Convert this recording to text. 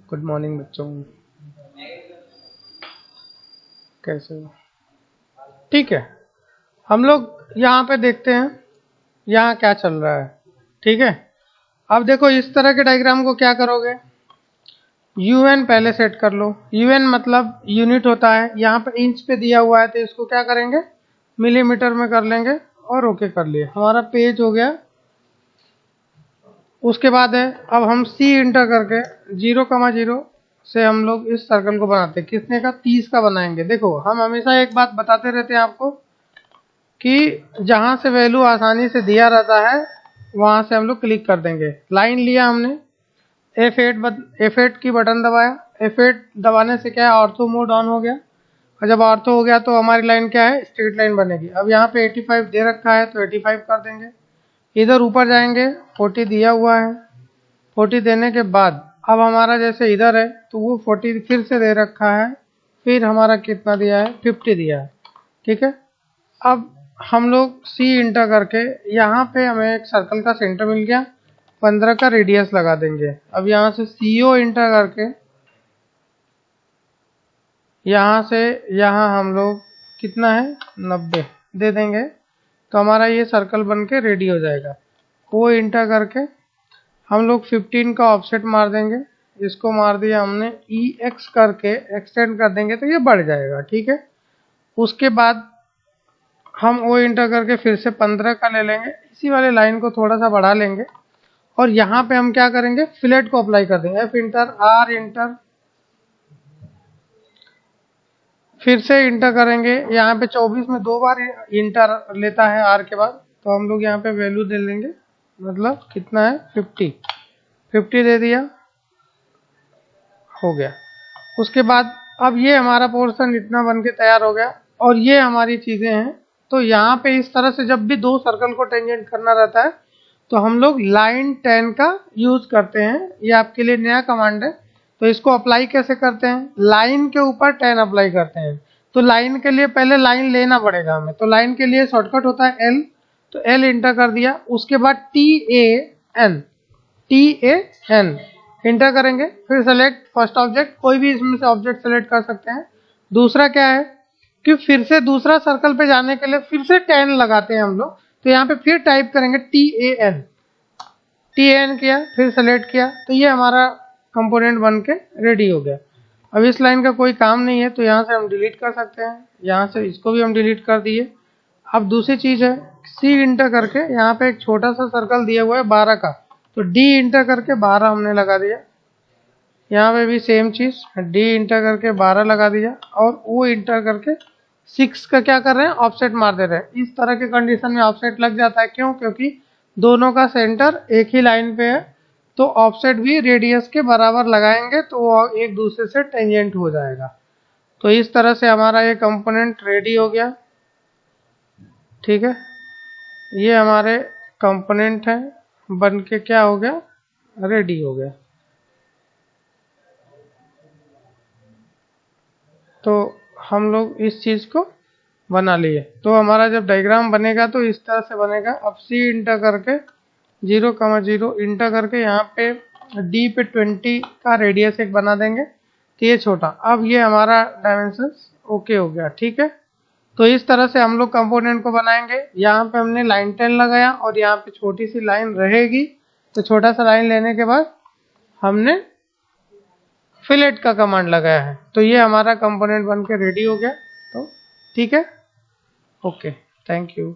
Good morning बच्चों, कैसे हो? ठीक है, हम लोग यहाँ पे देखते हैं यहाँ क्या चल रहा है। ठीक है, अब देखो इस तरह के डायग्राम को क्या करोगे, यूएन पहले सेट कर लो। यूएन मतलब यूनिट होता है, यहाँ पे इंच पे दिया हुआ है तो इसको क्या करेंगे, मिलीमीटर में कर लेंगे और ओके कर लिए, हमारा पेज हो गया। उसके बाद है, अब हम सी इंटर करके 0,0 से हम लोग इस सर्कल को बनाते हैं। कितने का? 30 का बनाएंगे। देखो हम हमेशा एक बात बताते रहते हैं आपको कि जहां से वैल्यू आसानी से दिया रहता है वहां से हम लोग क्लिक कर देंगे। लाइन लिया हमने, F8 की बटन दबाया। F8 दबाने से क्या है, ऑर्थो मोड ऑन हो गया, और जब ऑर्थो हो गया तो हमारी लाइन क्या है, स्ट्रेट लाइन बनेगी। अब यहाँ पे 85 दे रखा है तो 85 कर देंगे। इधर ऊपर जाएंगे, 40 दिया हुआ है। 40 देने के बाद अब हमारा जैसे इधर है तो वो 40 फिर से दे रखा है, फिर हमारा कितना दिया है, 50 दिया है। ठीक है, अब हम लोग सी इंटर करके यहाँ पे हमें एक सर्कल का सेंटर मिल गया, 15 का रेडियस लगा देंगे। अब यहाँ से CO इंटर करके यहाँ से यहाँ हम लोग कितना है, 90 दे देंगे तो हमारा ये सर्कल बन के रेडी हो जाएगा। वो इंटर करके हम लोग 15 का ऑफसेट मार देंगे, इसको मार दिया हमने, EX करके एक्सटेंड कर देंगे तो ये बढ़ जाएगा। ठीक है, उसके बाद हम वो इंटर करके फिर से 15 का ले लेंगे, इसी वाले लाइन को थोड़ा सा बढ़ा लेंगे और यहाँ पे हम क्या करेंगे, फिलेट को अप्लाई कर देंगे। F इंटर, R इंटर, फिर से इंटर करेंगे। यहाँ पे 24 में 2 बार इंटर लेता है R के बाद, तो हम लोग यहाँ पे वैल्यू दे लेंगे, मतलब कितना है, 50 दे दिया, हो गया। उसके बाद अब ये हमारा पोर्शन इतना बन के तैयार हो गया और ये हमारी चीज़ें हैं। तो यहाँ पे इस तरह से जब भी दो सर्कल को टेंजेंट करना रहता है तो हम लोग लाइन 10 का यूज करते हैं। ये आपके लिए नया कमांड है। तो इसको अप्लाई कैसे करते हैं, लाइन के ऊपर 10 अप्लाई करते हैं। तो लाइन के लिए पहले लाइन लेना पड़ेगा हमें, तो लाइन के लिए शॉर्टकट होता है L, तो L इंटर कर दिया। उसके बाद TAN इंटर करेंगे, फिर सेलेक्ट फर्स्ट ऑब्जेक्ट, कोई भी इसमें से ऑब्जेक्ट सेलेक्ट कर सकते हैं। दूसरा क्या है कि फिर से दूसरा सर्कल पे जाने के लिए फिर से 10 लगाते हैं हम लोग, तो यहाँ पे फिर टाइप करेंगे TAN किया, फिर सेलेक्ट किया, तो ये हमारा कंपोनेंट बन के रेडी हो गया। अब इस लाइन का कोई काम नहीं है तो यहाँ से हम डिलीट कर सकते हैं, यहाँ से इसको भी हम डिलीट कर दिए। अब दूसरी चीज है, C इंटर करके यहाँ पे एक छोटा सा सर्कल दिया हुआ है 12 का, तो D इंटर करके 12 हमने लगा दिया। यहाँ पे भी सेम चीज, D इंटर करके 12 लगा दिया और O इंटर करके 6 का क्या कर रहे हैं, ऑफसेट मार दे रहे हैं। इस तरह के कंडीशन में ऑफसेट लग जाता है, क्यों, क्योंकि दोनों का सेंटर एक ही लाइन पे है, तो ऑफसेट भी रेडियस के बराबर लगाएंगे तो वो एक दूसरे से टेंजेंट हो जाएगा। तो इस तरह से हमारा ये कंपोनेंट रेडी हो गया। ठीक है, ये हमारे कंपोनेंट हैं, बन के क्या हो गया, रेडी हो गया। तो हम लोग इस चीज को बना लिए। तो हमारा जब डायग्राम बनेगा तो इस तरह से बनेगा। अब C इंटर करके 0,0 इंटर करके यहाँ पे D पे 20 का रेडियस एक बना देंगे, तो ये छोटा। अब ये हमारा डायमेंशन ओके हो गया। ठीक है, तो इस तरह से हम लोग कंपोनेंट को बनाएंगे। यहाँ पे हमने लाइन 10 लगाया और यहाँ पे छोटी सी लाइन रहेगी, तो छोटा सा लाइन लेने के बाद हमने फिलेट का कमांड लगाया है, तो ये हमारा कंपोनेंट बन के रेडी हो गया। तो ठीक है, ओके, थैंक यू।